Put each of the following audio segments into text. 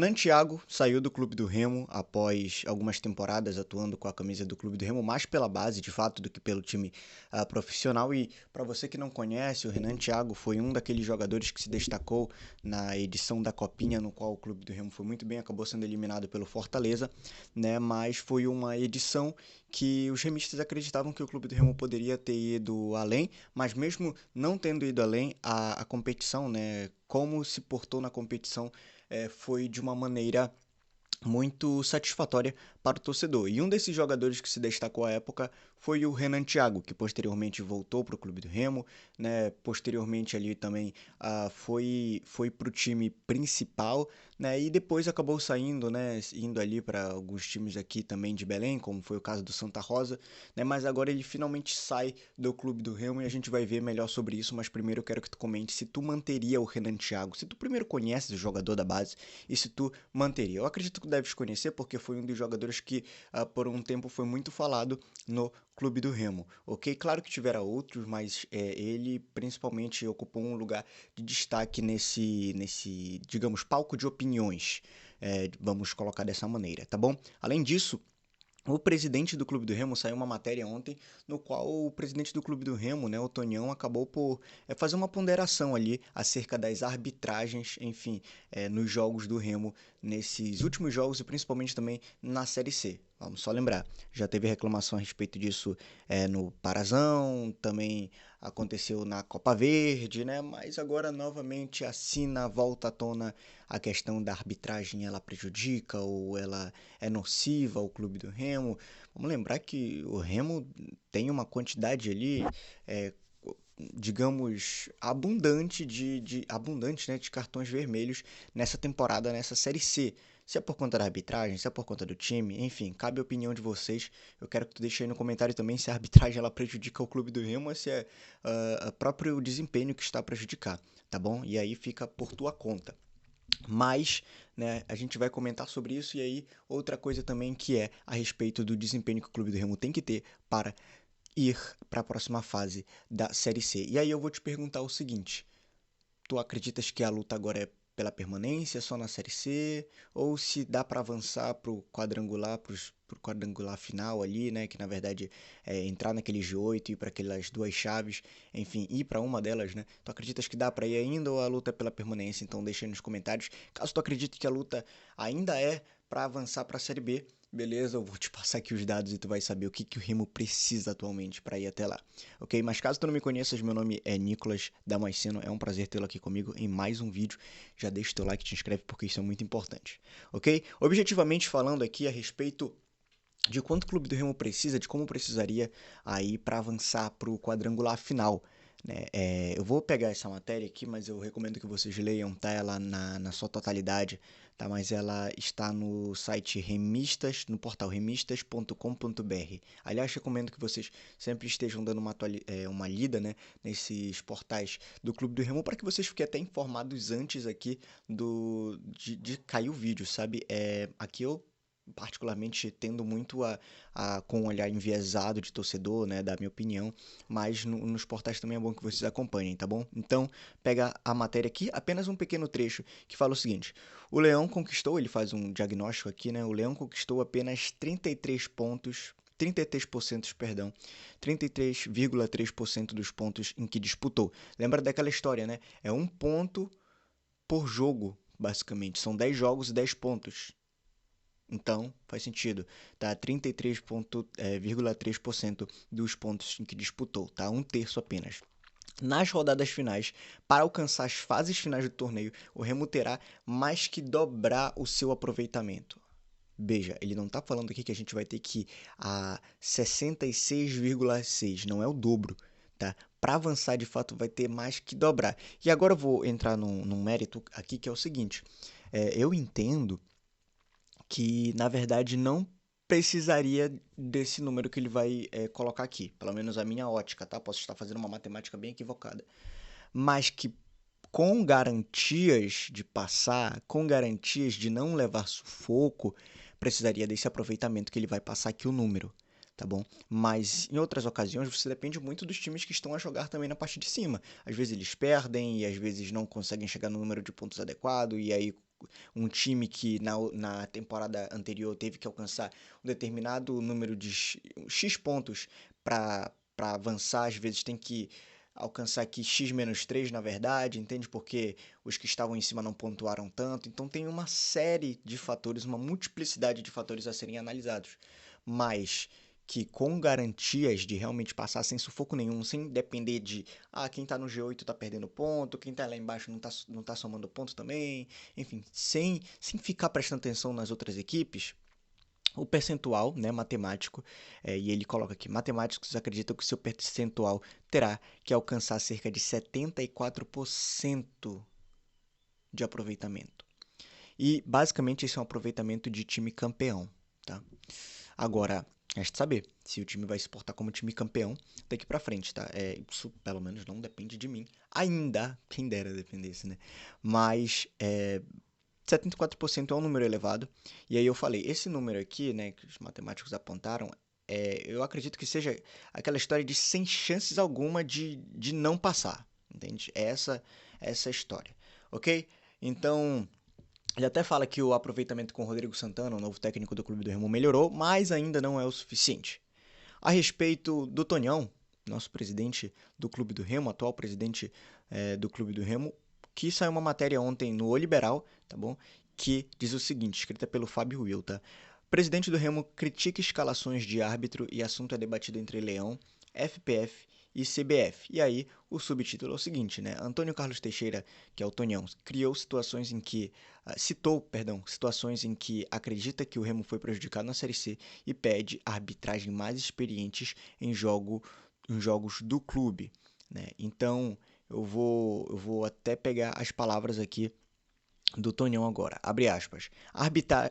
Renan Thiago saiu do Clube do Remo após algumas temporadas atuando com a camisa do Clube do Remo, mais pela base, de fato, do que pelo time profissional. E para você que não conhece, o Renan Thiago foi um daqueles jogadores que se destacou na edição da Copinha, no qual o Clube do Remo foi muito bem, acabou sendo eliminado pelo Fortaleza, né? Mas foi uma edição que os remistas acreditavam que o Clube do Remo poderia ter ido além, mas mesmo não tendo ido além, a competição, né? Como se portou na competição foi de uma maneira muito satisfatória para o torcedor. E um desses jogadores que se destacou à época foi o Renan Thiago, que posteriormente voltou para o Clube do Remo, né? Posteriormente ali também foi para o time principal, né? E depois acabou saindo, né? Indo ali para alguns times aqui também de Belém, como foi o caso do Santa Rosa, né? Mas agora ele finalmente sai do Clube do Remo e a gente vai ver melhor sobre isso. Mas primeiro eu quero que tu comente se tu manteria o Renan Thiago, se tu primeiro conheces o jogador da base e se tu manteria. Eu acredito que deves conhecer porque foi um dos jogadores que por um tempo foi muito falado no Clube do Remo, ok? Claro que tiveram outros, mas ele principalmente ocupou um lugar de destaque nesse, digamos, palco de opiniões, vamos colocar dessa maneira, tá bom? Além disso, o presidente do Clube do Remo saiu uma matéria ontem no qual o presidente do Clube do Remo, né, o Tonhão, acabou por fazer uma ponderação ali acerca das arbitragens, enfim, nos jogos do Remo, nesses últimos jogos e principalmente também na Série C. Vamos só lembrar, já teve reclamação a respeito disso no Parazão, também aconteceu na Copa Verde, né? Mas agora novamente assina, volta à tona a questão da arbitragem, ela prejudica ou ela é nociva ao Clube do Remo. Vamos lembrar que o Remo tem uma quantidade ali, é, digamos, abundante abundante, né, de cartões vermelhos nessa temporada, nessa Série C. Se é por conta da arbitragem, se é por conta do time, enfim, cabe a opinião de vocês. Eu quero que tu deixe aí no comentário também se a arbitragem ela prejudica o Clube do Remo ou se é o próprio desempenho que está a prejudicar, tá bom? E aí fica por tua conta. Mas, né, a gente vai comentar sobre isso e aí outra coisa também que é a respeito do desempenho que o Clube do Remo tem que ter para ir para a próxima fase da Série C. E aí eu vou te perguntar o seguinte: tu acreditas que a luta agora é pela permanência só na Série C ou se dá para avançar pro quadrangular, pro quadrangular final ali, né, que na verdade é entrar naquele G8 e ir para aquelas duas chaves, enfim, ir para uma delas, né? Tu acreditas que dá para ir ainda ou a luta é pela permanência? Então deixa aí nos comentários. Caso tu acredite que a luta ainda é para avançar para a Série B, beleza, eu vou te passar aqui os dados e tu vai saber o que o Remo precisa atualmente para ir até lá, ok? Mas caso tu não me conheças, meu nome é Nicolas Damasceno, é um prazer tê-lo aqui comigo em mais um vídeo. Já deixa o teu like e te inscreve porque isso é muito importante, ok? Objetivamente falando aqui a respeito de quanto o Clube do Remo precisa, de como precisaria aí para avançar para o quadrangular final, né? Eu vou pegar essa matéria aqui, mas eu recomendo que vocês leiam, tá? Ela na sua totalidade, tá? Mas ela está no site Remistas, no portal remistas.com.br. Aliás, recomendo que vocês sempre estejam dando uma lida, né, nesses portais do Clube do Remo para que vocês fiquem até informados antes aqui de cair o vídeo, sabe? Aqui eu particularmente tendo muito com um olhar enviesado de torcedor, né, da minha opinião, mas nos portais também é bom que vocês acompanhem, tá bom? Então, pega a matéria aqui, apenas um pequeno trecho que fala o seguinte: o Leão conquistou, ele faz um diagnóstico aqui, né? O Leão conquistou apenas 33 pontos 33%, perdão, 33,3% dos pontos em que disputou. Lembra daquela história, né? É um ponto por jogo, basicamente. São 10 jogos e 10 pontos. Então, faz sentido, tá? 33,3% dos pontos em que disputou, tá? Um terço apenas. Nas rodadas finais, para alcançar as fases finais do torneio, o Remo terá mais que dobrar o seu aproveitamento. Veja, ele não está falando aqui que a gente vai ter que ir a 66,6, não é o dobro, tá? Para avançar de fato vai ter mais que dobrar. E agora eu vou entrar num mérito aqui que é o seguinte: eu entendo que na verdade não precisaria desse número que ele vai colocar aqui, pelo menos a minha ótica, tá? Posso estar fazendo uma matemática bem equivocada, mas que com garantias de passar, com garantias de não levar sufoco, precisaria desse aproveitamento que ele vai passar aqui o número, tá bom? Mas em outras ocasiões você depende muito dos times que estão a jogar também na parte de cima. Às vezes eles perdem e às vezes não conseguem chegar no número de pontos adequado e aí um time que na temporada anterior teve que alcançar um determinado número de X pontos para avançar, às vezes tem que alcançar aqui x-3, na verdade, entende? Porque os que estavam em cima não pontuaram tanto. Então tem uma série de fatores, uma multiplicidade de fatores a serem analisados. Mas que com garantias de realmente passar sem sufoco nenhum, sem depender de quem tá no G8 tá perdendo ponto, quem tá lá embaixo não tá somando ponto também, enfim, sem ficar prestando atenção nas outras equipes. O percentual, né, matemático, e ele coloca aqui, matemáticos acreditam que o seu percentual terá que alcançar cerca de 74% de aproveitamento. E, basicamente, esse é um aproveitamento de time campeão, tá? Agora, resta saber se o time vai se portar como time campeão daqui pra frente, tá? Isso, pelo menos, não depende de mim. Ainda, quem dera dependesse, né? Mas, 74% é um número elevado. E aí eu falei, esse número aqui, né, que os matemáticos apontaram, eu acredito que seja aquela história de sem chances alguma de não passar, entende? Essa história, ok? Então, ele até fala que o aproveitamento com o Rodrigo Santana, o novo técnico do Clube do Remo, melhorou, mas ainda não é o suficiente. A respeito do Tonhão, nosso presidente do Clube do Remo, atual presidente do Clube do Remo, que saiu uma matéria ontem no O Liberal, tá bom? Que diz o seguinte, escrita pelo Fábio Will, tá? Presidente do Remo critica escalações de árbitro e assunto é debatido entre Leão, FPF e CBF. E aí, o subtítulo é o seguinte, né? Antônio Carlos Teixeira, que é o Tonhão, citou situações em que acredita que o Remo foi prejudicado na Série C e pede arbitragem mais experientes em jogos do clube, né? Então, eu vou até pegar as palavras aqui do Tonhão agora, abre aspas. A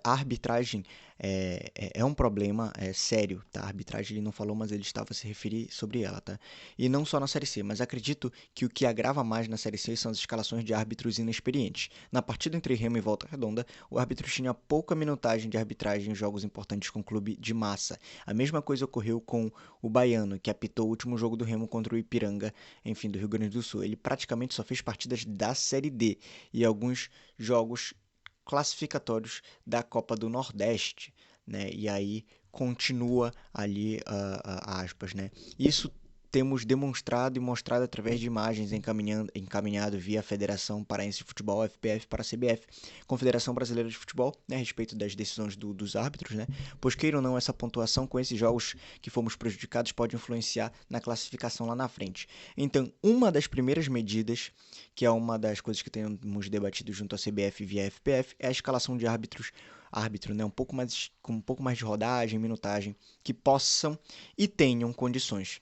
arbitragem é um problema sério, tá? A arbitragem ele não falou, mas ele estava a se referir sobre ela, tá? E não só na Série C, mas acredito que o que agrava mais na Série C são as escalações de árbitros inexperientes. Na partida entre Remo e Volta Redonda, o árbitro tinha pouca minutagem de arbitragem em jogos importantes com o clube de massa. A mesma coisa ocorreu com o Baiano, que apitou o último jogo do Remo contra o Ipiranga, enfim, do Rio Grande do Sul. Ele praticamente só fez partidas da Série D e alguns jogos classificatórios da Copa do Nordeste, né? E aí continua ali aspas, né? Isso temos demonstrado e mostrado através de imagens encaminhado via Federação Paraense de Futebol, FPF, para a CBF, Confederação Brasileira de Futebol, né, a respeito das decisões dos árbitros, né? Pois queira ou não, essa pontuação com esses jogos que fomos prejudicados pode influenciar na classificação lá na frente. Então, uma das primeiras medidas, que é uma das coisas que temos debatido junto à CBF via FPF, é a escalação de árbitro, né, com um pouco mais de rodagem, minutagem, que possam e tenham condições.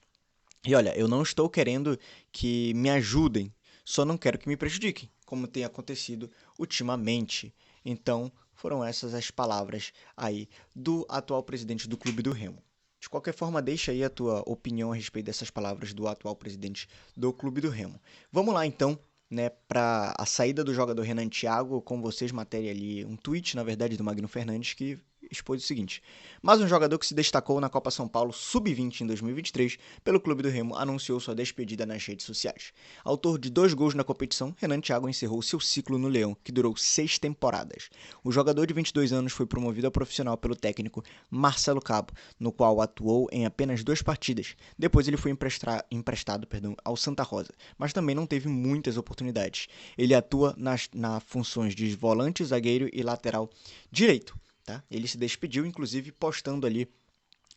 E olha, eu não estou querendo que me ajudem, só não quero que me prejudiquem, como tem acontecido ultimamente. Então, foram essas as palavras aí do atual presidente do Clube do Remo. De qualquer forma, deixa aí a tua opinião a respeito dessas palavras do atual presidente do Clube do Remo. Vamos lá então, né, para a saída do jogador Renan Thiago, com vocês, matéria ali, um tweet, na verdade, do Magno Fernandes, que expôs o seguinte: mas um jogador que se destacou na Copa São Paulo Sub-20 em 2023 pelo Clube do Remo anunciou sua despedida nas redes sociais. Autor de 2 gols na competição, Renan Thiago encerrou seu ciclo no Leão, que durou 6 temporadas. O jogador de 22 anos foi promovido a profissional pelo técnico Marcelo Cabo, no qual atuou em apenas 2 partidas. Depois ele foi emprestado ao Santa Rosa, mas também não teve muitas oportunidades. Ele atua nas funções de volante, zagueiro e lateral direito. Tá? Ele se despediu, inclusive postando ali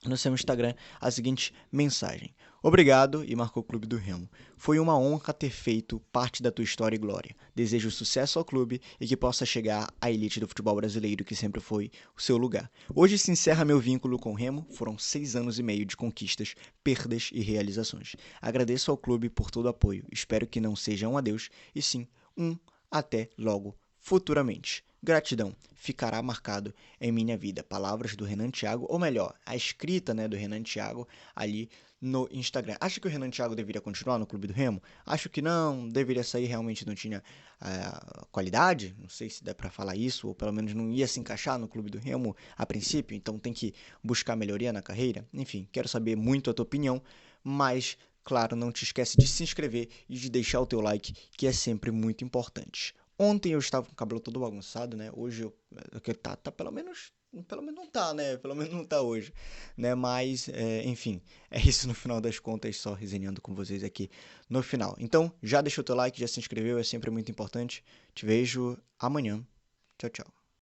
no seu Instagram a seguinte mensagem: obrigado, e marcou o Clube do Remo. Foi uma honra ter feito parte da tua história e glória. Desejo sucesso ao clube e que possa chegar à elite do futebol brasileiro, que sempre foi o seu lugar. Hoje se encerra meu vínculo com o Remo. Foram 6 anos e meio de conquistas, perdas e realizações. Agradeço ao clube por todo o apoio. Espero que não seja um adeus, e sim um até logo futuramente. Gratidão, ficará marcado em minha vida. Palavras do Renan Thiago, ou melhor, a escrita, né, do Renan Thiago ali no Instagram. Acha que o Renan Thiago deveria continuar no Clube do Remo? Acho que não, deveria sair, realmente não tinha qualidade, não sei se dá pra falar isso, ou pelo menos não ia se encaixar no Clube do Remo a princípio, então tem que buscar melhoria na carreira. Enfim, quero saber muito a tua opinião, mas claro, não te esquece de se inscrever e de deixar o teu like, que é sempre muito importante. Ontem eu estava com o cabelo todo bagunçado, né? Hoje tá pelo menos não tá, né? Pelo menos não tá hoje, né? Mas, enfim, é isso no final das contas, só resenhando com vocês aqui no final. Então, já deixou o teu like, já se inscreveu, é sempre muito importante. Te vejo amanhã. Tchau, tchau.